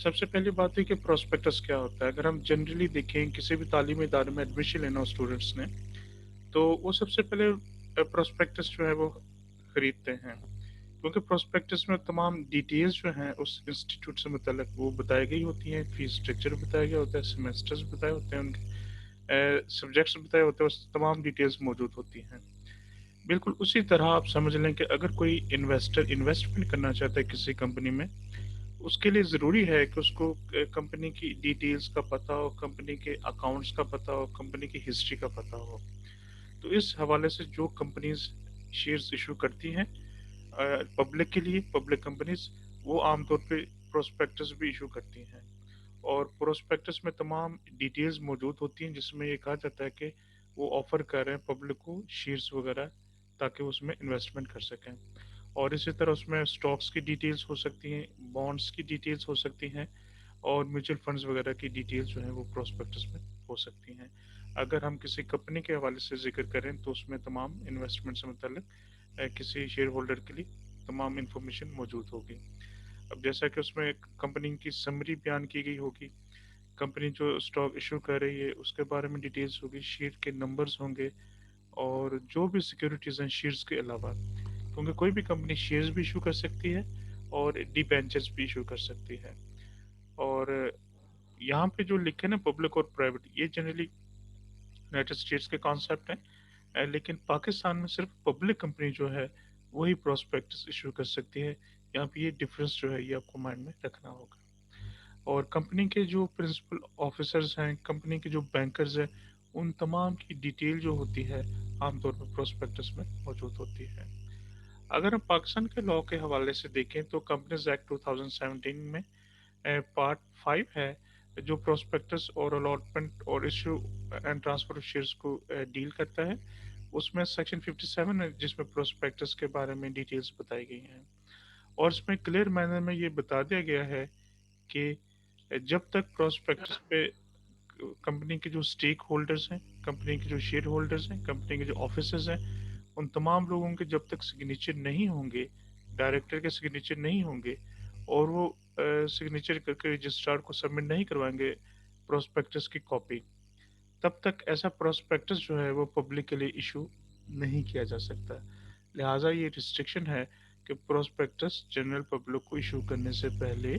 सबसे पहली बात है कि प्रोस्पेक्टस क्या होता है। अगर हम जनरली देखें किसी भी तालीमी इदारे में एडमिशन लेना हो स्टूडेंट्स ने, तो वो सबसे पहले प्रोस्पेक्टस जो है वो खरीदते हैं, क्योंकि प्रोस्पेक्टस में तमाम डिटेल्स जो हैं उस इंस्टीट्यूट से मुतल्लिक वो बताई गई होती हैं, फीस स्ट्रक्चर बताया गया होता है, सेमेस्टर्स बताए होते हैं, उनके सब्जेक्ट्स बताए होते हैं, उस तमाम डिटेल्स मौजूद होती हैं। बिल्कुल उसी तरह आप समझ लें कि अगर कोई इन्वेस्टर इन्वेस्टमेंट करना चाहता है किसी कंपनी में, उसके लिए ज़रूरी है कि उसको कंपनी की डिटेल्स का पता हो, कंपनी के अकाउंट्स का पता हो, कंपनी की हिस्ट्री का पता हो। तो इस हवाले से जो कंपनीज शेयर्स इशू करती हैं पब्लिक के लिए, पब्लिक कंपनीज, वो आमतौर पे प्रोस्पेक्टस भी इशू करती हैं। और प्रोस्पेक्टस में तमाम डिटेल्स मौजूद होती हैं, जिसमें ये कहा जाता है कि वो ऑफर कर रहे हैं पब्लिक को शेयर्स वगैरह, ताकि वो उसमें इन्वेस्टमेंट कर सकें। और इसी तरह उसमें स्टॉक्स की डिटेल्स हो सकती हैं, बॉन्ड्स की डिटेल्स हो सकती हैं, और म्यूचुअल फंड्स वगैरह की डिटेल्स जो हैं वो प्रोस्पेक्टस में हो सकती हैं। अगर हम किसी कंपनी के हवाले से जिक्र करें तो उसमें तमाम इन्वेस्टमेंट से मुतल्लिक किसी शेयर होल्डर के लिए तमाम इंफॉर्मेशन मौजूद होगी। अब जैसा कि उसमें कंपनी की समरी बयान की गई होगी, कंपनी जो स्टॉक इशू कर रही है उसके बारे में डिटेल्स होगी, शेयर के नंबर्स होंगे, और जो भी सिक्योरिटीज हैं शेयर्स के अलावा, क्योंकि कोई भी कंपनी शेयर्स भी इशू कर सकती है और डिबेंचर्स भी इशू कर सकती है। और यहाँ पे जो लिखे ना पब्लिक और प्राइवेट, ये जनरली यूनाइटेड स्टेट्स के कॉन्सेप्ट हैं, लेकिन पाकिस्तान में सिर्फ पब्लिक कंपनी जो है वही प्रोस्पेक्टस इशू कर सकती है। यहाँ पे ये डिफरेंस जो है ये आपको माइंड में रखना होगा। और कंपनी के जो प्रिंसिपल ऑफिसर्स हैं, कंपनी के जो बैंकर्स हैं, उन तमाम की डिटेल जो होती है आमतौर पर प्रोस्पेक्टस में मौजूद होती है। अगर हम पाकिस्तान के लॉ के हवाले से देखें तो कंपनीज एक्ट 2017 में पार्ट 5 है, जो प्रोस्पेक्टस और अलॉटमेंट और issue and transfer of shares को डील करता है। उसमें सेक्शन 57 है, जिसमें प्रोस्पेक्टस के बारे में डिटेल्स बताई गई हैं, और इसमें क्लियर मैनर में ये बता दिया गया है कि जब तक प्रोस्पेक्टस पे कंपनी के जो स्टेक होल्डर्स हैं, कंपनी के जो शेयर होल्डर्स हैं, कंपनी के जो ऑफिसर्स हैं, उन तमाम लोगों के जब तक सिग्नेचर नहीं होंगे, डायरेक्टर के सिग्नेचर नहीं होंगे, और वो सिग्नेचर करके रजिस्ट्रार को सबमिट नहीं करवाएंगे प्रोस्पेक्टस की कॉपी, तब तक ऐसा प्रोस्पेक्टस जो है वो पब्लिक के लिए इशू नहीं किया जा सकता। लिहाजा ये रिस्ट्रिक्शन है कि प्रोस्पेक्टस जनरल पब्लिक को इशू करने से पहले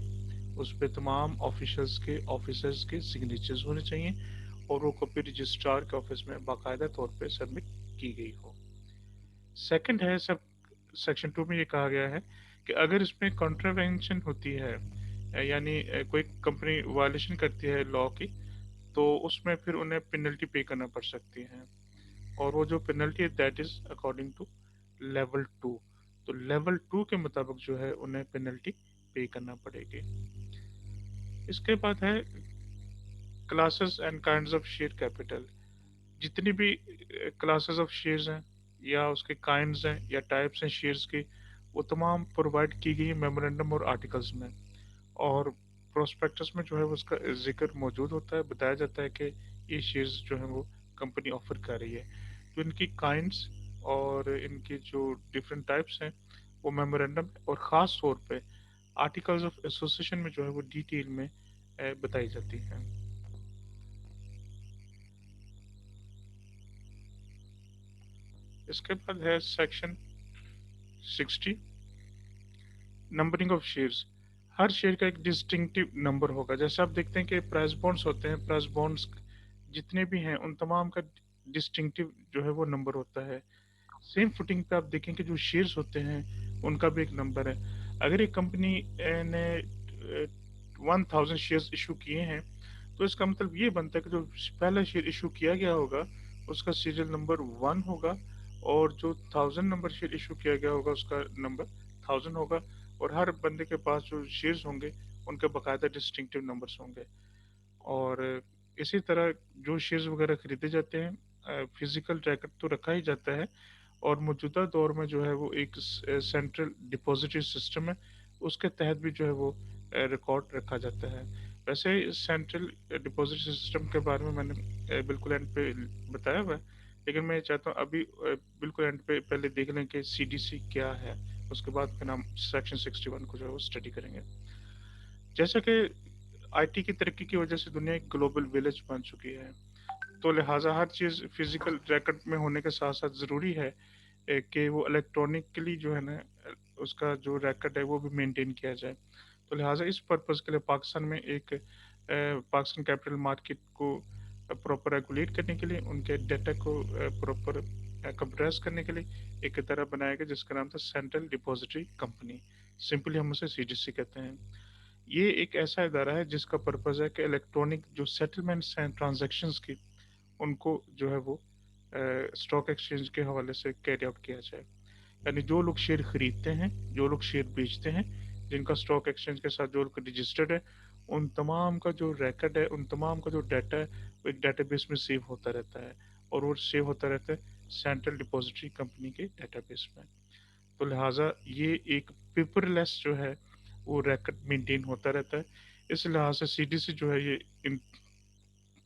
उस पे तमाम ऑफिशियल्स के ऑफिसर्स के सिग्नेचर्स होने चाहिए, और वो कॉपी रजिस्ट्रार के ऑफिस में बाकायदा तौर पे सबमिट की गई हो। सेकंड है सब, सेक्शन 2 में ये कहा गया है कि अगर इसमें कॉन्ट्रावेंशन होती है, यानी कोई कंपनी वायलेशन करती है लॉ की, तो उसमें फिर उन्हें पेनल्टी पे करना पड़ सकती है। और वो जो पेनल्टी है that is according to level 2। तो लेवल 2 के मुताबिक जो है उन्हें पेनल्टी पे करना पड़ेगी। इसके बाद है classes and kinds of share capital. जितनी भी क्लासेस ऑफ शेयर्स हैं, या उसके काइंड्स हैं या टाइप्स हैं शेयर्स की, वो तमाम प्रोवाइड की गई है मेमोरेंडम और आर्टिकल्स में। और प्रोस्पेक्टस में जो है वो उसका जिक्र मौजूद होता है, बताया जाता है कि ये शेयर्स जो है वो कंपनी ऑफर कर रही है। तो इनकी काइंड्स और इनकी जो डिफरेंट टाइप्स हैं वो मेमोरेंडम और ख़ास तौर पे आर्टिकल्स ऑफ एसोसिएशन में जो है वो डिटेल में बताई जाती है। इसके बाद है section 60, numbering of shares. Her share का एक डिस्टिंक्टिव नंबर होगा। जैसे आप देखते हैं कि प्राइस बॉन्ड्स होते हैं, प्राइस बॉन्ड्स जितने भी हैं उन तमाम का डिस्टिंक्टिव जो है वो नंबर होता है। सेम फुटिंग पे आप देखें कि जो शेयर्स होते हैं उनका भी एक नंबर है। अगर एक कंपनी ने 1000 शेयर्स इशू किए हैं, तो इसका मतलब ये बनता है कि जो पहला शेयर इशू किया गया होगा उसका सीरियल नंबर 1 होगा, और जो 1000 नंबर शेयर इशू किया गया होगा उसका नंबर 1000 होगा। और हर बंदे के पास जो शेयर्स होंगे उनके बाकायदा डिस्टिंक्टिव नंबर्स होंगे। और इसी तरह जो शेयर्स वगैरह खरीदे जाते हैं, फिजिकल रैकेट तो रखा ही जाता है, और मौजूदा दौर में जो है वो एक सेंट्रल डिपॉजिटरी सिस्टम है, उसके तहत भी जो है वो रिकॉर्ड रखा जाता है। वैसे सेंट्रल डिपॉजिटरी सिस्टम के बारे में मैंने बिल्कुल एंड पे बताया हुआ है, लेकिन मैं चाहता हूँ अभी बिल्कुल एंड पे पहले देख लें कि सीडीसी क्या है, उसके बाद फिर हम सेक्शन 61 को जो है वो स्टडी करेंगे। जैसा कि आईटी की तरक्की की वजह से दुनिया एक ग्लोबल विलेज बन चुकी है। तो लिहाजा हर चीज़ फिजिकल रिकॉर्ड में होने के साथ साथ ज़रूरी है कि वो इलेक्ट्रॉनिकली जो है ना, उसका जो रिकॉर्ड है वो भी मेंटेन किया जाए। तो लिहाजा इस पर्पज़ के लिए पाकिस्तान में एक पाकिस्तान कैपिटल मार्केट को प्रॉपर रेगुलेट करने के लिए, उनके डाटा को प्रॉपर कंप्रेस करने के लिए एक इदारा बनाया गया जिसका नाम था सेंट्रल डिपॉजिटरी कंपनी। सिंपली हम उसे सीडीसी कहते हैं। ये एक ऐसा इदारा है जिसका पर्पज़ है कि इलेक्ट्रॉनिक जो सेटलमेंट्स हैं ट्रांजैक्शंस की, उनको जो है वो स्टॉक एक्सचेंज के हवाले से कैरी आउट किया जाए। यानी जो लोग शेयर खरीदते हैं, जो लोग शेयर बेचते हैं, जिनका स्टॉक एक्सचेंज के साथ जो लोग रजिस्टर्ड है, उन तमाम का जो रिकॉर्ड है, उन तमाम का जो डाटा है, वो एक डेटाबेस में सेव होता रहता है, और वो सेव होता रहता है सेंट्रल डिपॉजिटरी कंपनी के डेटाबेस में। तो लिहाजा ये एक पेपरलेस जो है वो रिकॉर्ड मेंटेन होता रहता है। इस लिहाज से सीडीसी जो है ये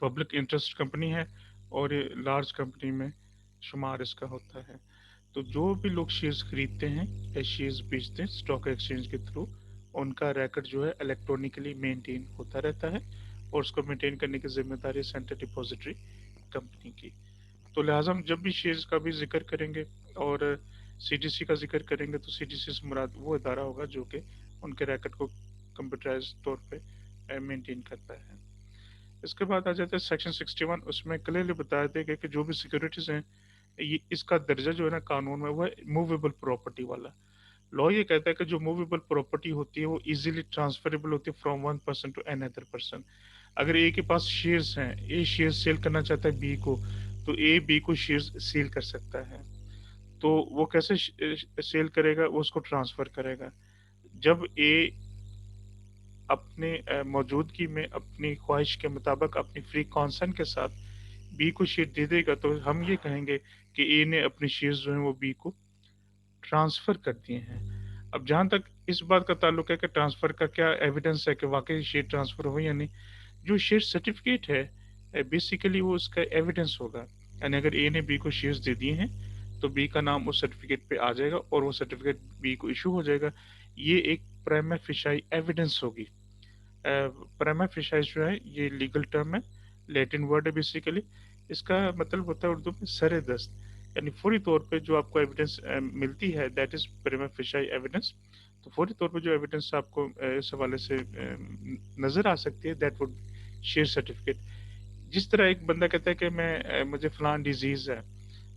पब्लिक इंटरेस्ट कंपनी है, और ये लार्ज कंपनी में शुमार इसका होता है। तो जो भी लोग शेयर्स खरीदते हैं या शेयर्स बेचते हैं स्टॉक एक्सचेंज के थ्रू, उनका रिकॉर्ड जो है इलेक्ट्रॉनिकली मेंटेन होता रहता है, और उसको मेंटेन करने की जिम्मेदारी सेंट्रल डिपॉजिटरी कंपनी की। तो लिहाजा हम जब भी शेयर्स का भी जिक्र करेंगे और सीडीसी का जिक्र करेंगे, तो सीडीसी से मुराद वो इदारा होगा जो कि उनके रिकॉर्ड को कंप्यूटराइज तौर पे मेंटेन करता है। इसके बाद आ जाता है सेक्शन 61। उसमें क्लियरली बताया गया कि जो भी सिक्योरिटीज हैं, ये इसका दर्जा जो है ना कानून में, वो है मूवेबल प्रॉपर्टी वाला। लॉ ये कहता है कि जो मूवेबल प्रॉपर्टी होती है वो इजीली ट्रांसफरेबल होती है from one person to another person. अगर ए के पास शेयर्स हैं, ए शेयर सेल करना चाहता है बी को, तो ए बी को शेयर्स सेल कर सकता है। तो वो कैसे सेल करेगा? वो उसको ट्रांसफर करेगा। जब ए अपने मौजूदगी में अपनी ख्वाहिश के मुताबिक अपनी फ्री कॉन्सेंट के साथ बी को शेयर दे देगा, तो हम ये कहेंगे कि ए ने अपने शेयर्स जो हैं वो बी को ट्रांसफर कर दिए हैं। अब जहां तक इस बात का ताल्लुक है कि ट्रांसफर का क्या एविडेंस है कि वाकई शेयर ट्रांसफर हुए या नहीं, जो शेयर सर्टिफिकेट है बेसिकली वो उसका एविडेंस होगा। यानी अगर ए ने बी को शेयर्स दे दिए हैं, तो बी का नाम उस सर्टिफिकेट पे आ जाएगा और वो सर्टिफिकेट बी को इशू हो जाएगा। ये एक प्राइमा फिशाई एविडेंस होगी। प्राइमा फिशाई जो है ये लीगल टर्म है, लैटिन वर्ड है बेसिकली। इसका मतलब होता है उर्दू में सरे दस्त। यानी फौरी तौर पे जो आपको एविडेंस मिलती है, that is prima fisheye evidence. तो फौरी तौर पे जो एविडेंस आपको इस हवाले से नजर आ सकती है, दैट वुड शेयर सर्टिफिकेट। जिस तरह एक बंदा कहता है कि मुझे फलान डिजीज है,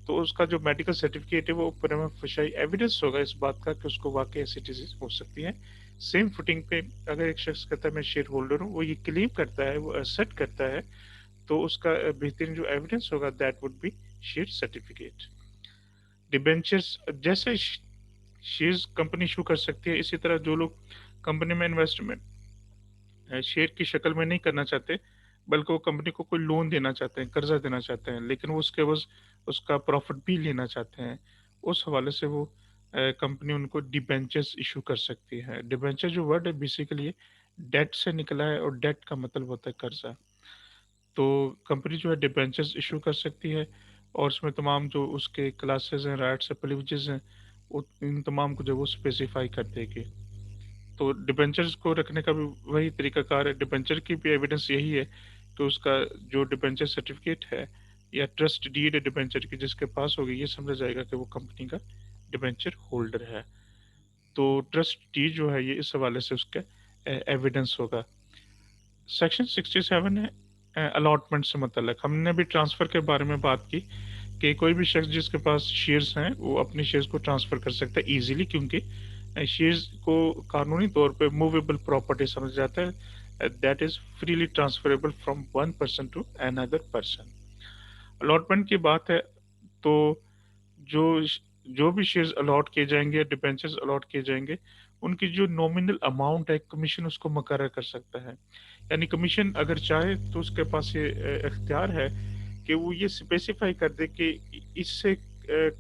तो उसका जो मेडिकल सर्टिफिकेट है वो प्रमा फशाई एविडेंस होगा इस बात का कि उसको वाकई ऐसी डिजीज हो सकती है। सेम फुटिंग पे अगर एक शख्स कहता है मैं शेयर होल्डर हूँ, वो ये क्लेम करता है, वो असर्ट करता है, तो उसका बेहतरीन जो एविडेंस होगा that would B share certificate. Debentures जैसे शेयर्स कंपनी इशू कर सकती है, इसी तरह जो लोग कंपनी में इन्वेस्टमेंट शेयर की शक्ल में नहीं करना चाहते, बल्कि वो कंपनी को कोई लोन देना चाहते हैं, कर्जा देना चाहते हैं, लेकिन वो उसके बस उसका प्रॉफिट भी लेना चाहते हैं, उस हवाले से वो कंपनी उनको डिबेंचर्स इशू कर सकती है। डिबेंचर जो वर्ड है बेसिकली डेट से निकला है, और डेट का मतलब होता है कर्जा। तो कंपनी जो है डिबेंचर्स इशू कर सकती है, और उसमें तमाम जो उसके क्लासेस हैं, राइट्स हैं, प्रिविलेजेस हैं, इन तमाम को जो वो स्पेसिफाई कर देगी। तो डिबेंचर्स को रखने का भी वही तरीकाकार है। डिबेंचर की भी एविडेंस यही है कि उसका जो डिबेंचर सर्टिफिकेट है या ट्रस्ट डीड है डिबेंचर की जिसके पास होगी, ये समझा जाएगा कि वो कंपनी का डिबेंचर होल्डर है। तो ट्रस्ट डीड जो है ये इस हवाले से उसका एविडेंस होगा। सेक्शन 67 है अलॉटमेंट से मतलब। हमने भी ट्रांसफर के बारे में बात की कि कोई भी शख्स जिसके पास शेयर्स हैं वो अपने शेयर्स को ट्रांसफर कर सकता है इजीली, क्योंकि शेयर्स को कानूनी तौर पे मूवेबल प्रॉपर्टी समझा जाता है, that is freely transferable from one person to another person. Allotment की बात है, तो जो जो भी शेयर्स अलॉट किए जाएंगे या डिबेंचर्स अलॉट किए जाएंगे, उनकी जो नॉमिनल अमाउंट है कमीशन उसको मुकर्रर कर सकता है। यानी कमीशन अगर चाहे तो उसके पास ये इख्तियार है कि वो ये स्पेसिफाई कर दे कि इससे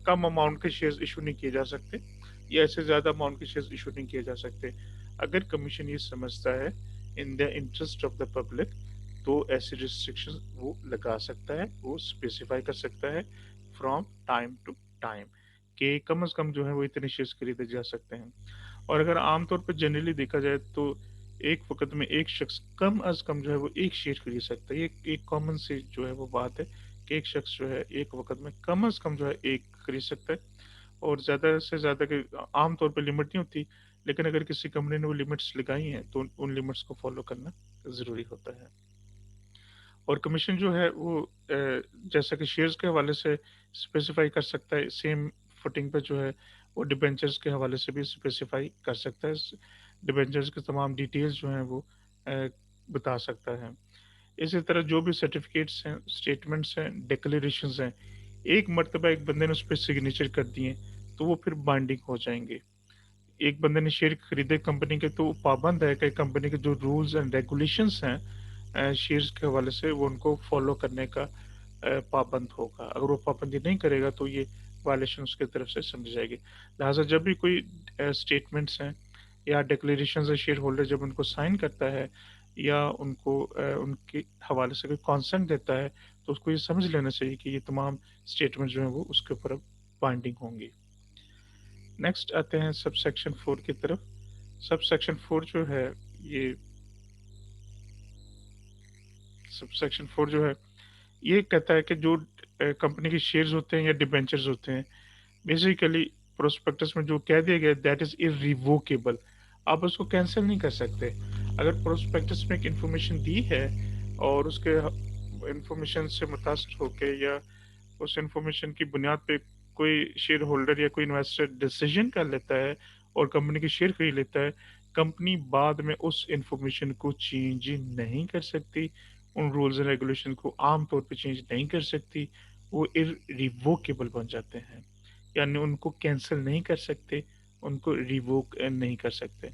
कम अमाउंट के शेयर्स इशू नहीं किए जा सकते, या इससे ज़्यादा अमाउंट के शेयर्स इशू नहीं किए जा सकते। अगर कमीशन ये समझता है in the interest of the public, तो ऐसी रिस्ट्रिक्शन वो लगा सकता है, वो स्पेसिफाई कर सकता है फ्रॉम टाइम टू टाइम, कि कम से कम जो है वो इतने शेयर्स खरीदे जा सकते हैं। और अगर आमतौर पर जनरली देखा जाए तो एक वक़्त में एक शख्स कम अज़ कम जो है वो 1 शेयर खरीद सकता है। ये एक कॉमन सी जो है वो बात है कि एक शख्स जो है एक वक़्त में कम अज़ कम जो है 1 खरीद सकता है, और ज़्यादा से ज़्यादा के आम तौर पे लिमिट नहीं होती, लेकिन अगर किसी कंपनी ने वो लिमिट्स लगाई हैं, तो उन लिमिट्स को फ़ॉलो करना ज़रूरी होता है। और कमीशन जो है वो जैसा कि शेयर्स के हवाले से स्पेसिफ़ाई कर सकता है, सेम फुटिंग पे जो है वो डिबेंचर्स के हवाले से भी स्पेसिफ़ाई कर सकता है। डिबेंचर्स की तमाम डिटेल्स जो हैं वो अ, बता सकता है। इसी तरह जो भी सर्टिफ़िकेट्स हैं, स्टेटमेंट्स हैं, डिक्लेरेशंस हैं, एक मर्तबा एक बंदे ने उस पे सिग्नेचर कर दिए, तो वो फिर बाइंडिंग हो जाएँगे। एक बंदे ने शेयर खरीदे कंपनी के, तो वो पाबंद है कि कंपनी के जो रूल्स एंड रेगुलेशंस हैं शेयर्स के हवाले से, वो उनको फॉलो करने का पाबंद होगा। अगर वो पाबंदी नहीं करेगा तो ये वायलेशन उसकी तरफ से समझी जाएगी। लिहाजा जब भी कोई स्टेटमेंट्स हैं या डिक्लेरेशंस है, शेयर होल्डर जब उनको साइन करता है या उनको उनके हवाले से कोई कॉन्सेंट देता है, तो उसको ये समझ लेना चाहिए कि ये तमाम स्टेटमेंट जो हैं वो उसके ऊपर अब बाइंडिंग होंगी। नेक्स्ट आते हैं सबसेक्शन 4 की तरफ। सबसेक्शन 4 जो है ये सबसेक्शन 4 जो है ये कहता है कि जो कंपनी के शेयर्स होते हैं या डिबेंचर्स होते हैं, बेसिकली प्रोस्पेक्टस में जो कह दिया गया दैट इज इरिवोकेबल। आप उसको कैंसिल नहीं कर सकते। अगर प्रोस्पेक्टस में एक इंफॉर्मेशन दी है और उसके इंफॉर्मेशन से मुतासर होके या उस इंफॉर्मेशन की बुनियाद पे कोई शेयर होल्डर या कोई इन्वेस्टर डिसीजन कर लेता है और कंपनी के शेयर खरीद लेता है, कंपनी बाद में उस इंफॉर्मेशन को चेंज नहीं कर सकती, उन रूल्स एंड रेगुलेशन को आम तौर पे चेंज नहीं कर सकती। वो इरिवोकेबल बन जाते हैं, यानी उनको कैंसिल नहीं कर सकते, उनको रिवोक नहीं कर सकते।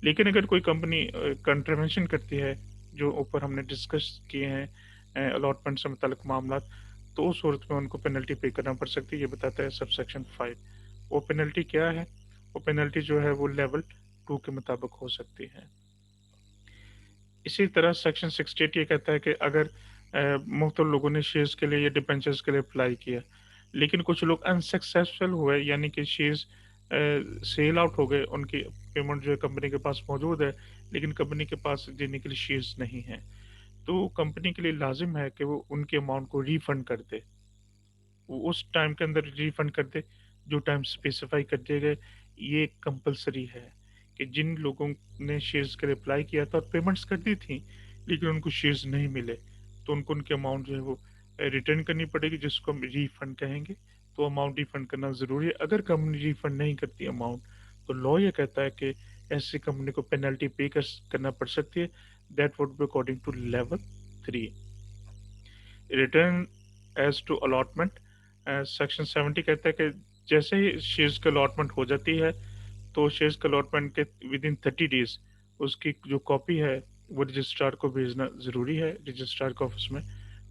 लेकिन अगर कोई कंपनी कंट्रावेंशन करती है, जो ऊपर हमने डिस्कस किए हैं अलॉटमेंट से मुताल्लिक मामला, तो उस सूरत में उनको पेनल्टी पे करना पड़ सकती है। ये बताता है सबसेक्शन 5। वो पेनल्टी क्या है? वो पेनल्टी जो है वो लेवल 2 के मुताबिक हो सकती है। इसी तरह सेक्शन 68 ये कहता है कि अगर मुख्तलिफ लोगों ने शेयर्स के लिए या डिबेंचर्स के लिए अप्लाई किया, लेकिन कुछ लोग अनसक्सेसफुल हुए, यानी कि शेयर्स सेल आउट हो गए, उनकी पेमेंट जो है कंपनी के पास मौजूद है, लेकिन कंपनी के पास देने के लिए शेयर्स नहीं हैं, तो कंपनी के लिए लाजिम है कि वो उनके अमाउंट को रिफंड कर दे। वो उस टाइम के अंदर रिफंड कर दे जो टाइम स्पेसिफाई कर दिए गए। ये कंपलसरी है कि जिन लोगों ने शेयर्स के लिए अप्लाई किया था और पेमेंट्स कर दी थी, लेकिन उनको शेयर्स नहीं मिले, तो उनको उनके अमाउंट जो है वो रिटर्न करनी पड़ेगी, जिसको हम रिफंड कहेंगे। तो अमाउंट रिफंड करना ज़रूरी है। अगर कंपनी रिफंड नहीं करती अमाउंट, तो लॉ ये कहता है कि ऐसी कंपनी को पेनल्टी करना पड़ सकती है। That would be according to level 3। Return as to allotment, section 70 कहता है कि जैसे ही शेयर्स की अलॉटमेंट हो जाती है, तो शेयर्स के अलॉटमेंट के विद इन 30 डेज उसकी जो कॉपी है वो रजिस्ट्रार को भेजना ज़रूरी है। रजिस्ट्रार के ऑफिस में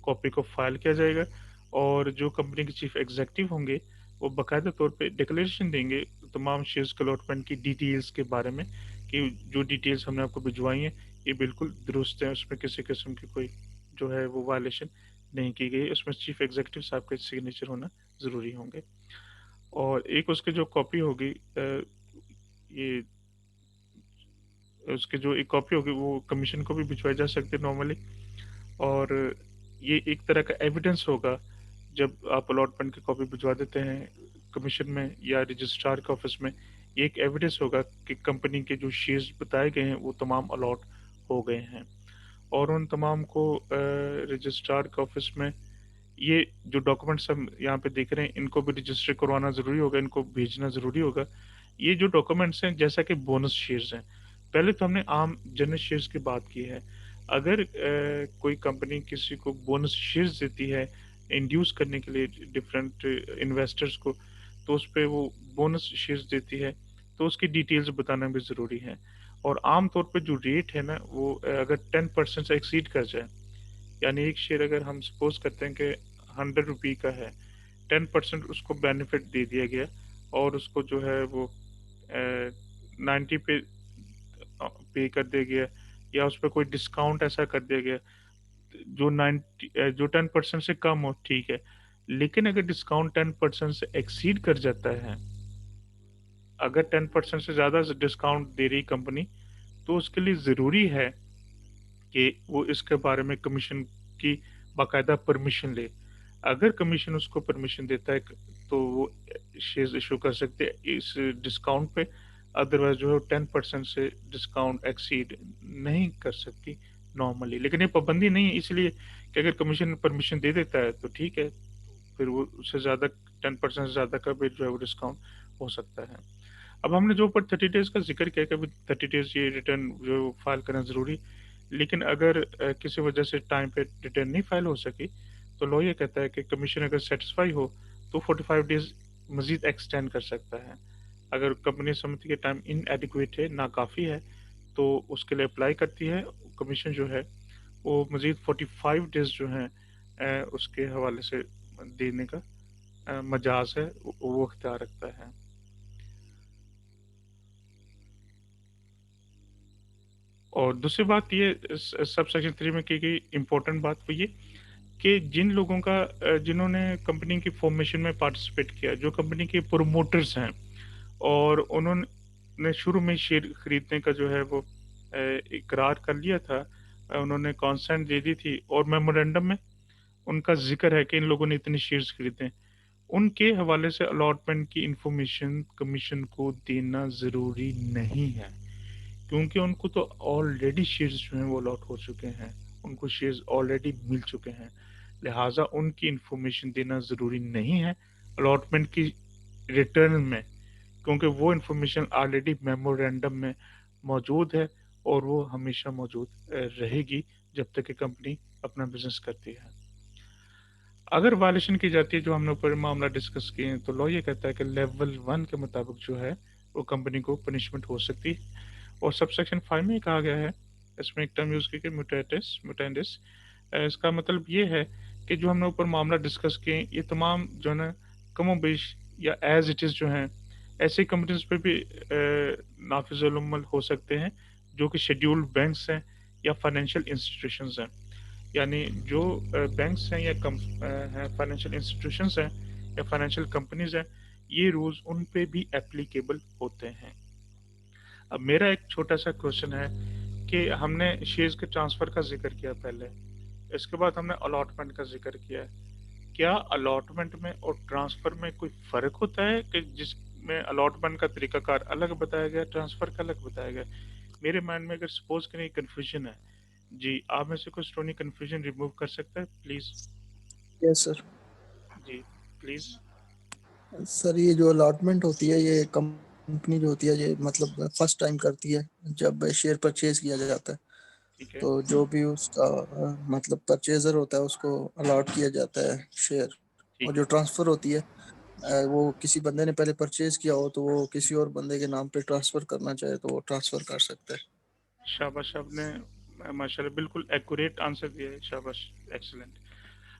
कॉपी को फाइल किया जाएगा, और जो कंपनी के चीफ एग्जीक्यूटिव होंगे वो बाकायदा तौर पे डिक्लेरेशन देंगे तमाम शेयर्स के अलॉटमेंट की डिटेल्स के बारे में, कि जो डिटेल्स हमने आपको भिजवाई हैं ये बिल्कुल दुरुस्त है, उसमें किसी किस्म की कोई जो है वो वायलेशन नहीं की गई। उसमें चीफ एग्जीक्यूटिव साहब का सिग्नेचर होना ज़रूरी होंगे। और एक उसकी जो कॉपी होगी ये उसकी जो एक कॉपी होगी वो कमीशन को भी भिजवाई जा सकती है नॉर्मली। और ये एक तरह का एविडेंस होगा, जब आप अलॉटमेंट की कॉपी भिजवा देते हैं कमीशन में या रजिस्ट्रार के ऑफिस में, ये एक एविडेंस होगा कि कंपनी के जो शेयर्स बताए गए हैं वो तमाम अलॉट हो गए हैं। और उन तमाम को रजिस्ट्रार के ऑफिस में ये जो डॉक्यूमेंट्स हम यहाँ पे देख रहे हैं इनको भी रजिस्टर करवाना ज़रूरी होगा, इनको भेजना ज़रूरी होगा। ये जो डॉक्यूमेंट्स हैं जैसा कि बोनस शेयर्स हैं, पहले तो हमने आम जनरल शेयर्स की बात की है। अगर कोई कंपनी किसी को बोनस शेयर्स देती है इंड्यूस करने के लिए डिफरेंट इन्वेस्टर्स को, तो उस पे वो बोनस शेयर्स देती है, तो उसकी डिटेल्स बताना भी ज़रूरी है। और आम तौर पे जो रेट है ना वो अगर 10% से एक्सीड कर जाए, यानी एक शेयर अगर हम सपोज करते हैं कि 100 रुपये का है, 10% उसको बेनिफिट दे दिया गया और उसको जो है वो 90 पे पे कर दिया गया, या उस पर कोई डिस्काउंट ऐसा कर दिया गया जो 10% से कम हो, ठीक है। लेकिन अगर डिस्काउंट 10% से एक्सीड कर जाता है, अगर 10% से ज़्यादा डिस्काउंट दे रही कंपनी, تو उसके लिए ज़रूरी है कि वो इसके बारे में कमीशन की बाकायदा परमिशन ले। अगर कमीशन उसको परमिशन देता है तो वो शेयर्स इशू कर सकते हैं इस डिस्काउंट पे, अदरवाइज जो है 10% से डिस्काउंट एक्सीड नहीं कर सकती नॉर्मली। लेकिन ये पाबंदी नहीं है, इसलिए कि अगर कमीशन परमिशन दे देता है तो ठीक है, फिर वो उससे ज़्यादा 10% से ज़्यादा का भी जो है वो डिस्काउंट हो सकता है। अब हमने जो ऊपर 30 डेज़ का ज़िक्र किया कि अभी 30 डेज़ ये रिटर्न जो फाइल करना ज़रूरी, लेकिन अगर किसी वजह से टाइम पे रिटर्न नहीं फाइल हो सकी, तो लॉ ये कहता है कि कमीशन अगर सेटिस्फाई हो तो 45 डेज़ मज़ीद एक्सटेंड कर सकता है। अगर कंपनी समझती है टाइम इनएडिक्वेट है, नाकाफ़ी है, तो उसके लिए अप्लाई करती है। कमीशन जो है वो मज़ीद 45 डेज़ जो हैं उसके हवाले से देने का मजाज है, वो अख्तियार रखता है। और दूसरी बात ये सब सेक्शन 3 में की गई इम्पोर्टेंट बात वो ये कि जिन लोगों का जिन्होंने कंपनी की फॉर्मेशन में पार्टिसिपेट किया, जो कंपनी के प्रोमोटर्स हैं और उन्होंने शुरू में शेयर खरीदने का जो है वो इकरार कर लिया था, उन्होंने कॉन्सेंट दे दी थी और मेमोरेंडम में उनका जिक्र है कि इन लोगों ने इतने शेयर्स खरीदे, उनके हवाले से अलॉटमेंट की इंफॉर्मेशन कमीशन को देना ज़रूरी नहीं है, क्योंकि उनको तो ऑलरेडी शेयर्स जो हैं वो अलॉट हो चुके हैं, उनको शेयर्स ऑलरेडी मिल चुके हैं, लिहाजा उनकी इंफॉर्मेशन देना ज़रूरी नहीं है अलॉटमेंट की रिटर्न में, क्योंकि वो इंफॉर्मेशन ऑलरेडी मेमोरेंडम में मौजूद है और वो हमेशा मौजूद रहेगी जब तक कि कंपनी अपना बिजनेस करती है। अगर वायलेशन की जाती है, जो हमने ऊपर मामला डिस्कस किए हैं, तो लॉ ये कहता है कि लेवल 1 के मुताबिक जो है वो कंपनी को पनिशमेंट हो सकती है। और सबसेक्शन 5 में कहा गया है, इसमें एक टर्म यूज़ की म्यूटेटिस म्यूटेंडिस, इसका मतलब ये है कि जो हमने ऊपर मामला डिस्कस किए ये तमाम जो है ना कमो बेश या एज इट इज़ जो हैं ऐसी कंपनीज पे भी नाफिजुल अमल हो सकते हैं जो कि शेड्यूल्ड बैंक्स हैं या फाइनेंशियल इंस्टीट्यूशंस हैं। यानी जो बैंक्स हैं या हैं फाइनेंशियल इंस्टीट्यूशंस हैं या फाइनेंशियल कंपनीज हैं, ये रूल्स उन पे भी एप्लीकेबल होते हैं। अब मेरा एक छोटा सा क्वेश्चन है कि हमने शेयर्स के ट्रांसफ़र का जिक्र किया पहले, इसके बाद हमने अलॉटमेंट का जिक्र किया है। क्या अलॉटमेंट में और ट्रांसफ़र में कोई फ़र्क होता है कि जिसमें अलॉटमेंट का तरीकाकार अलग बताया गया, ट्रांसफ़र का अलग बताया गया? मेरे माइंड में अगर सपोज़ करें कन्फ्यूजन है, जी, आप में से कुछ टोनी कन्फ्यूजन रिमूव कर सकता है प्लीज़? Yes sir. जी, प्लीज़। सर ये जो अलॉटमेंट होती है ये कंपनी जो होती है ये मतलब फर्स्ट टाइम करती है जब शेयर परचेज किया जाता है। ठीक है, तो जो भी उसका मतलब परचेजर होता है उसको अलॉट किया जाता है शेयर। और ठीक जो है। ट्रांसफर होती है वो किसी बंदे ने पहले परचेज किया हो तो वो किसी और बंदे के नाम पे ट्रांसफर करना चाहे तो वो ट्रांसफर कर सकता है। शाबाश, आपने माशाल्लाह बिल्कुल एक्यूरेट आंसर दिया है, शाबाश, एक्सीलेंट।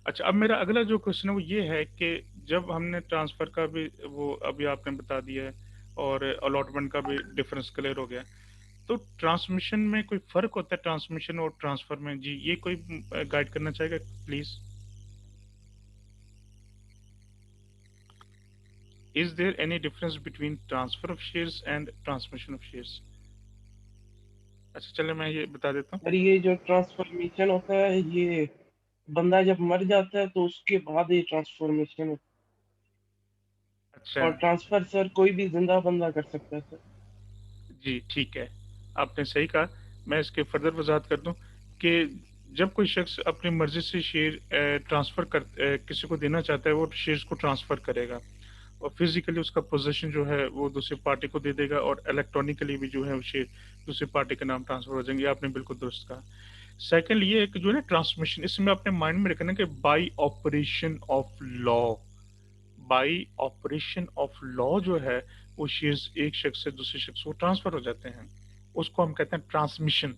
अच्छा, अब मेरा अगला जो क्वेश्चन है वो ये है कि जब हमने ट्रांसफ़र का भी वो अभी आपने बता दिया है और अलॉटमेंट का भी डिफरेंस क्लियर हो गया, तो ट्रांसमिशन में कोई फ़र्क होता है ट्रांसमिशन और ट्रांसफ़र में? जी, ये कोई गाइड करना चाहेगा please? Is there any difference between transfer of shares and transmission of shares? अच्छा, चलिए मैं ये बता देता हूँ। और ये जो ट्रांसफॉर्मेशन होता है ये बंदा जब मर जाता है तो उसके बाद ये ट्रांसफॉर्मेशन होता अच्छा, है। और ट्रांसफर सर कोई भी जिंदा बंदा कर सकता है सर। जी, ठीक है। आपने सही कहा। मैं इसके फर्दर वज़ाहत कर दूँ कि जब कोई शख़्स अपनी मर्ज़ी से शेयर ट्रांसफ़र किसी को देना चाहता है, वो शेयर्स को ट्रांसफ़र करेगा और फ़िज़िकली उसका पोज़ीशन जो है, वो दूसरी पार्टी को दे देगा और इलेक्ट्रॉनिकली भी जो है, वो शेयर दूसरी पार्टी के नाम ट्रांसफ़र हो जाएँगे। आपने बिल्कुल दुरुस्त कहा। सेकंड ये है कि जो है ना ट्रांसमिशन, इसमें अपने माइंड में रखना कि बाई ऑपरेशन ऑफ लॉ जो है वो शेयर्स एक शख्स से दूसरे शख्स को ट्रांसफर हो जाते हैं, उसको हम कहते हैं ट्रांसमिशन।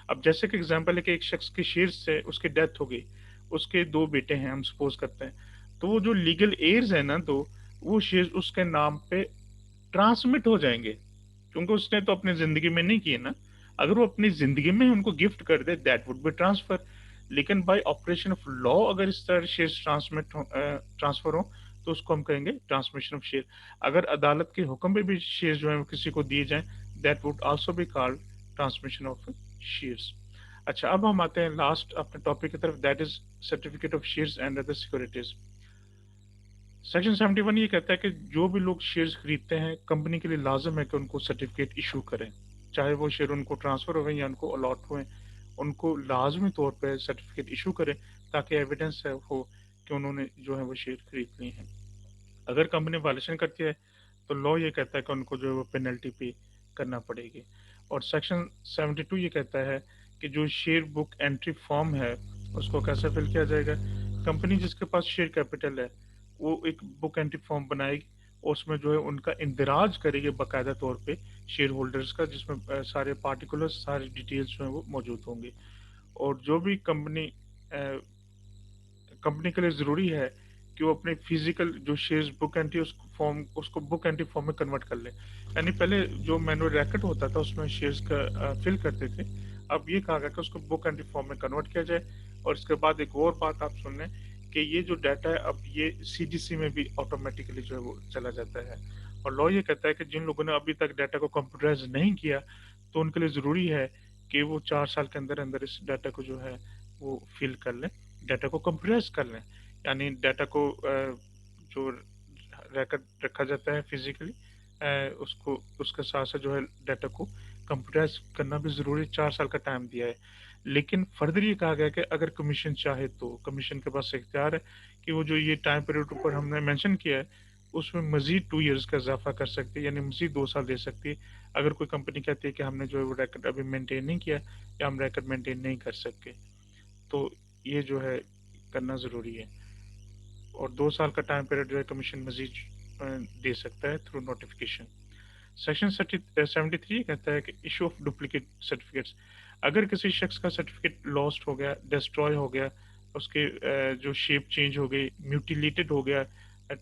अब जैसे कि एग्जांपल है कि एक शख्स के शेयर्स से उसकी डेथ हो गई, उसके दो बेटे हैं हम सपोज करते हैं, तो वो जो लीगल एयर्स है ना, तो वो शेयर्स उसके नाम पे ट्रांसमिट हो जाएंगे, क्योंकि उसने तो अपनी जिंदगी में नहीं किए ना। अगर वो अपनी जिंदगी में उनको गिफ्ट कर दे, दैट वुड बी ट्रांसफर। लेकिन बाय ऑपरेशन ऑफ लॉ अगर इस तरह शेयर ट्रांसफर हो तो उसको हम कहेंगे ट्रांसमिशन ऑफ शेयर। अगर अदालत के हुक्म पे भी शेयर जो है वो किसी को दिए जाएं, that would also be called transmission of shares. अच्छा, अब हम आते हैं लास्ट अपने टॉपिक की तरफ, that is certificate of shares and other securities. Section 71 ये कहता है कि जो भी लोग शेयर्स खरीदते हैं, कंपनी के लिए लाजम है कि उनको सर्टिफिकेट इशू करें, चाहे वो शेयर उनको ट्रांसफर हुए या उनको अलॉट हुए, उनको लाजमी तौर पे सर्टिफिकेट इशू करें ताकि एविडेंस है हो कि उन्होंने जो है वो शेयर खरीद लिए हैं। अगर कंपनी वायलेशन करती है तो लॉ ये कहता है कि उनको जो है वो पेनल्टी पे करना पड़ेगी। और सेक्शन 72 ये कहता है कि जो शेयर बुक एंट्री फॉर्म है उसको कैसे फिल किया जाएगा। कंपनी जिसके पास शेयर कैपिटल है वो एक बुक एंट्री फॉर्म बनाएगी और उसमें जो है उनका इंदराज करेगी बाकायदा तौर पे शेयर होल्डर्स का, जिसमें सारे पार्टिकुलर्स, सारे डिटेल्स जो है वो मौजूद होंगे। और जो भी कंपनी के लिए ज़रूरी है कि वो अपने फिजिकल जो शेयर्स बुक एंट्री उसको बुक एंट्री फॉर्म में कन्वर्ट कर ले। यानी पहले जो मैनुअल रैकेट होता था उसमें शेयर्स का फिल करते थे, अब ये कहा गया कि उसको बुक एंट्री फॉर्म में कन्वर्ट किया जाए। और इसके बाद एक और बात आप सुन लें कि ये जो डाटा है अब ये सीडीसी में भी ऑटोमेटिकली जो है वो चला जाता है। और लॉ ये कहता है कि जिन लोगों ने अभी तक डाटा को कंप्यूटराइज नहीं किया तो उनके लिए ज़रूरी है कि वो 4 साल के अंदर अंदर इस डाटा को जो है वो फिल कर लें, डाटा को कंप्रेस कर लें। यानी डाटा को जो रैकेट रखा जाता है फिजिकली, उसको उसके साथ साथ जो है डाटा को कंप्रेस करना भी ज़रूरी, 4 साल का टाइम दिया है। लेकिन फर्दर ये कहा गया कि अगर कमीशन चाहे तो कमीशन के पास इख्तियार है कि वो जो ये टाइम पीरियड ऊपर हमने मेंशन किया है उसमें मजीद 2 इयर्स का इजाफा कर सकती है, यानी मजीद 2 साल दे सकती है। अगर कोई कंपनी कहती है कि हमने जो है वो रैकेट अभी मेंटेन नहीं किया या हम रैकेट मेंटेन नहीं कर सके, तो ये जो है करना ज़रूरी है। और 2 साल का टाइम पीरियड जो है कमीशन मजीद दे सकता है थ्रू नोटिफिकेशन। सेक्शन 73 कहता है कि इशू ऑफ डुप्लीकेट सर्टिफिकेट्स। अगर किसी शख्स का सर्टिफिकेट लॉस्ट हो गया, डिस्ट्रॉय हो गया, उसके जो शेप चेंज हो गई, म्यूटिलेटेड हो गया,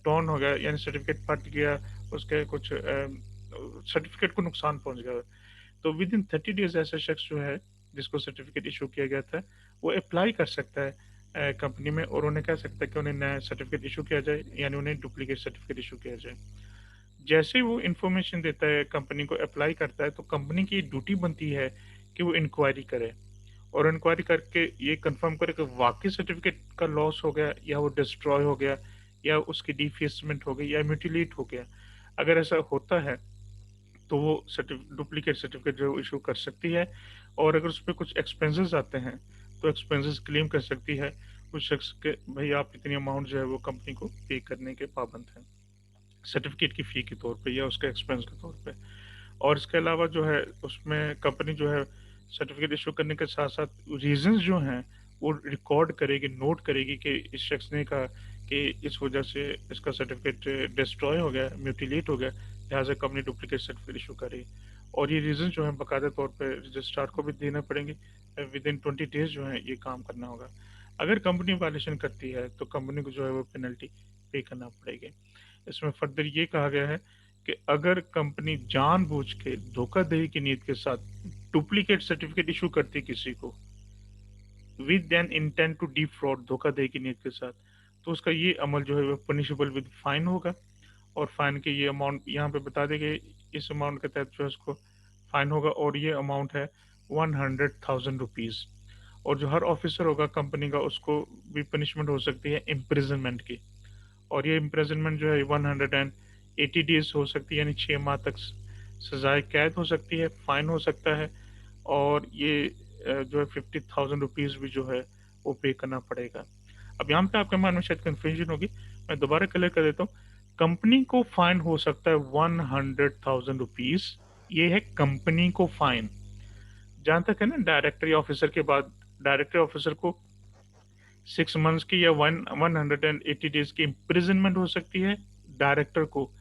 टॉर्न हो गया, यानी सर्टिफिकेट फट गया, उसके कुछ सर्टिफिकेट को नुकसान पहुंच गया, तो विद इन 30 डेज ऐसा शख्स जो है जिसको सर्टिफिकेट इशू किया गया था वो अप्लाई कर सकता है कंपनी में और उन्हें कह सकता है कि उन्हें नया सर्टिफिकेट इशू किया जाए, यानी उन्हें डुप्लीकेट सर्टिफिकेट इशू किया जाए। जैसे ही वो इन्फॉर्मेशन देता है, कंपनी को अप्लाई करता है, तो कंपनी की ड्यूटी बनती है कि वो इंक्वायरी करे और इंक्वायरी करके ये कंफर्म करे कि वाकई सर्टिफिकेट का लॉस हो गया या वो डिस्ट्रॉय हो गया या उसकी डिफेसमेंट हो गई या म्यूटिलेट हो गया। अगर ऐसा होता है तो वो डुप्लीकेट सर्टिफिकेट जो इशू कर सकती है। और अगर उस पर कुछ एक्सपेंसेस आते हैं तो एक्सपेंसेस क्लेम कर सकती है उस शख्स के, भाई आप इतनी अमाउंट जो है वो कंपनी को पे करने के पाबंद हैं सर्टिफिकेट की फ़ी के तौर पे या उसके एक्सपेंस के तौर पे। और इसके अलावा जो है उसमें कंपनी जो है सर्टिफिकेट इशू करने के साथ साथ रीजंस जो हैं वो रिकॉर्ड करेगी, नोट करेगी कि इस शख्स ने कहा कि इस वजह से इसका सर्टिफिकेट डिस्ट्रॉय हो गया, म्यूटिलेट हो गया, लिहाजा कंपनी डुप्लीकेट सर्टिफिकेट इशू करे। और ये रीज़न जो है बाकायदा तौर पे रजिस्ट्रार को भी देना पड़ेंगे, विद इन 20 डेज जो है ये काम करना होगा। अगर कंपनी वायलेशन करती है तो कंपनी को जो है वो पेनल्टी पे करना पड़ेगी। इसमें फर्दर ये कहा गया है कि अगर कंपनी जानबूझ के धोखाधड़ी की नीयत के साथ डुप्लीकेट सर्टिफिकेट इशू करती किसी को with an intent to defraud, धोखाधड़ी की नीयत के साथ, तो उसका ये अमल जो है वो पनिशेबल विद फाइन होगा। और फाइन के ये अमाउंट यहाँ पे बता देंगे, इस अमाउंट के तहत जो है उसको फाइन होगा और ये अमाउंट है 100,000 रुपीज़। और जो हर ऑफिसर होगा कंपनी का उसको भी पनिशमेंट हो सकती है इम्प्रिजनमेंट की। और ये इम्प्रिजनमेंट जो है 180 डेज हो सकती है, यानी 6 माह तक सजाए कैद हो सकती है, फाइन हो सकता है। और ये जो है 50,000 रुपीज़ भी जो है वो पे करना पड़ेगा। अब यहाँ पे आपके मन में शायद कंफ्यूजन होगी, मैं दोबारा क्लियर कर देता हूँ। कंपनी को फाइन हो सकता है 100,000 रुपीज़, ये है कंपनी को फाइन। जहाँ तक है ना डायरेक्टरी ऑफिसर के बाद, डायरेक्टरी ऑफिसर को 6 मंथ्स की या 180 डेज की इम्प्रिजनमेंट हो सकती है। डायरेक्टर को,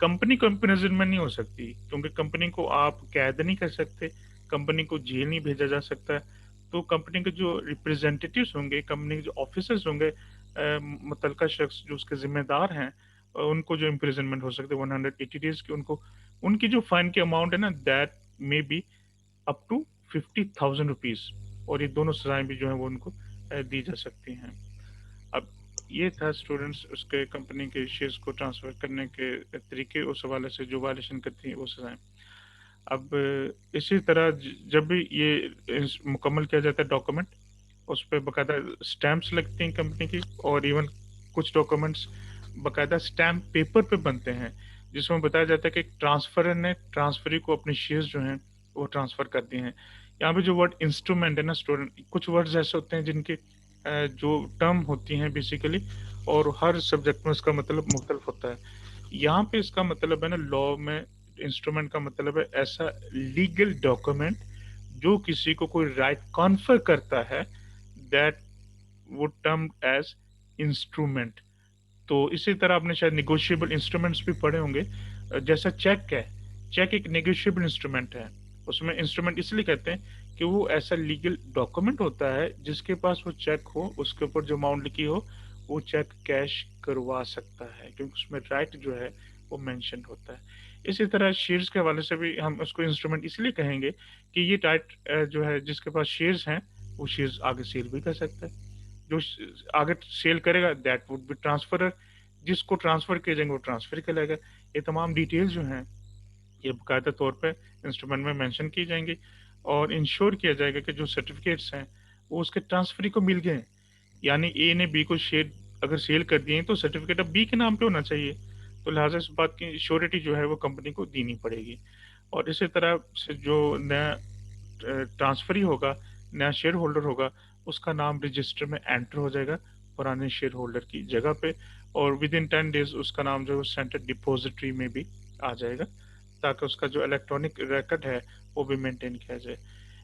कंपनी को इम्प्रिजनमेंट नहीं हो सकती क्योंकि कंपनी को आप कैद नहीं कर सकते, कंपनी को जेल नहीं भेजा जा सकता। तो कंपनी के जो रिप्रेजेंटेटिव्स होंगे, कंपनी के जो ऑफिसर्स होंगे, मुतलका शख्स जो उसके जिम्मेदार हैं, उनको जो इम्प्रिजनमेंट हो सकते हैं 180 डेज की, उनको उनकी जो फाइन की अमाउंट है ना that may be up to 50,000 rupees. और ये दोनों सजाएं भी जो है वो उनको दी जा सकती हैं। अब ये था स्टूडेंट्स उसके कंपनी के शेयर्स को ट्रांसफ़र करने के तरीके, उस हवाले से जो वायलेशन करती हैं वो सजाएं। अब इसी तरह जब भी ये मुकम्मल किया जाता है डॉक्यूमेंट, उस पे बाकायदा स्टैम्प्स लगती हैं कंपनी की, और इवन कुछ डॉक्यूमेंट्स बाकायदा स्टैम्प पेपर पे बनते हैं, जिसमें बताया जाता है कि ट्रांसफरर ने ट्रांसफरी को अपने शेयर्स जो हैं वो ट्रांसफ़र कर दिए हैं। यहाँ पे जो वर्ड इंस्ट्रूमेंट है ना स्टूडेंट, कुछ वर्ड्स ऐसे होते हैं जिनके जो टर्म होती हैं बेसिकली, और हर सब्जेक्ट में उसका मतलब मुख्तलिफ होता है। यहाँ पे इसका मतलब है ना, लॉ में इंस्ट्रूमेंट का मतलब है ऐसा लीगल डॉक्यूमेंट जो किसी को कोई राइट कॉन्फर करता है, that would term as instrument. तो इसी तरह आपने शायद नेगोशिएबल इंस्ट्रूमेंट्स भी पढ़े होंगे। जैसा चेक है, चेक एक नेगोशिएबल इंस्ट्रूमेंट है। उसमें इंस्ट्रूमेंट इसलिए कहते हैं कि वो ऐसा लीगल डॉक्यूमेंट होता है जिसके पास वो चेक हो, उसके ऊपर जो अमाउंट लिखी हो, वो चेक कैश करवा सकता है, क्योंकि उसमें राइट जो है वो मेंशन होता है। इसी तरह शेयर्स के हवाले से भी हम उसको इंस्ट्रूमेंट इसलिए कहेंगे कि ये राइट जो है, जिसके पास शेयर्स हैं वो शेयर्स आगे सेल भी कर सकता है। जो आगे सेल करेगा दैट वुड बी ट्रांसफरर, जिसको ट्रांसफर किए जाएंगे वो ट्रांसफर करेगा। ये तमाम डिटेल्स जो हैं ये बाकायदा तौर पे इंस्ट्रूमेंट में मेंशन की जाएंगी, और इंश्योर किया जाएगा कि जो सर्टिफिकेट्स हैं वो उसके ट्रांसफरी को मिल गए। यानी ए ने बी को शेयर अगर सेल कर दिए तो सर्टिफिकेट अब बी के नाम पे होना चाहिए, तो लिहाजा इस बात की श्योरिटी जो है वो कंपनी को देनी पड़ेगी। और इसी तरह से जो नया ट्रांसफरी होगा, नया शेयर होल्डर होगा, उसका नाम रजिस्टर में एंटर हो जाएगा पुराने शेयर होल्डर की जगह पे, और विद इन 10 डेज उसका नाम जो है सेंट्रल डिपॉजिटरी में भी आ जाएगा, ताकि उसका जो इलेक्ट्रॉनिक रिकॉर्ड है वो भी मेंटेन किया जाए।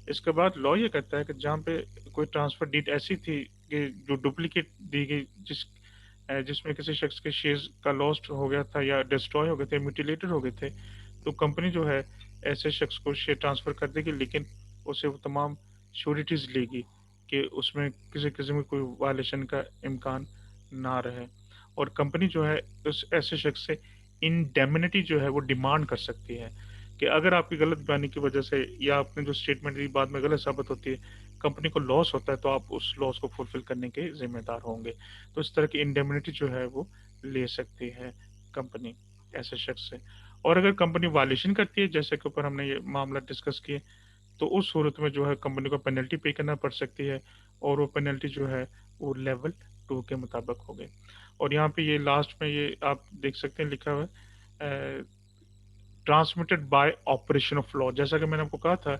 इसके बाद लॉ ये कहता है कि जहाँ पे कोई ट्रांसफर डीड ऐसी थी कि जो डुप्लीकेट दी गई, जिसमें किसी शख्स के शेयर्स का लॉस्ट हो गया था, या डिस्ट्रॉय हो गए थे, म्यूटिलेटेड हो गए थे, तो कंपनी जो है ऐसे शख्स को शेयर ट्रांसफर कर देगी, लेकिन उसे वो तमाम श्योरिटीज लेगी कि उसमें किसी किस्म में कोई वायलेशन का इम्कान ना रहे। और कंपनी जो है उस ऐसे शख्स से इंडेमनिटी जो है वो डिमांड कर सकती है कि अगर आपकी गलत बयानी की वजह से, या आपने जो स्टेटमेंट दी बाद में गलत साबित होती है, कंपनी को लॉस होता है, तो आप उस लॉस को फुलफिल करने के जिम्मेदार होंगे। तो इस तरह की इंडेमनिटी जो है वो ले सकती है कंपनी ऐसे शख्स से। और अगर कंपनी वायलेशन करती है, जैसे के ऊपर हमने ये मामला डिस्कस किए, तो उस सूरत में जो है कंपनी को पेनल्टी पे करना पड़ सकती है, और वो पेनल्टी जो है वो लेवल 2 के मुताबिक होगी। और यहाँ पे ये लास्ट में ये आप देख सकते हैं लिखा हुआ है, transmitted by operation of law. जैसा कि मैंने आपको कहा था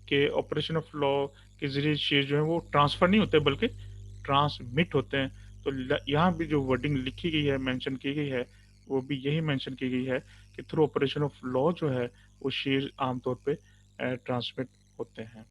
कि ऑपरेशन ऑफ लॉ के जरिए शेयर जो है वो ट्रांसफर नहीं होते बल्कि ट्रांसमिट होते हैं। तो यहाँ भी जो वर्डिंग लिखी गई है, मेंशन की गई है, वो भी यही मेंशन की गई है कि थ्रू ऑपरेशन ऑफ लॉ जो है वो शेयर आमतौर पे ट्रांसमिट होते हैं।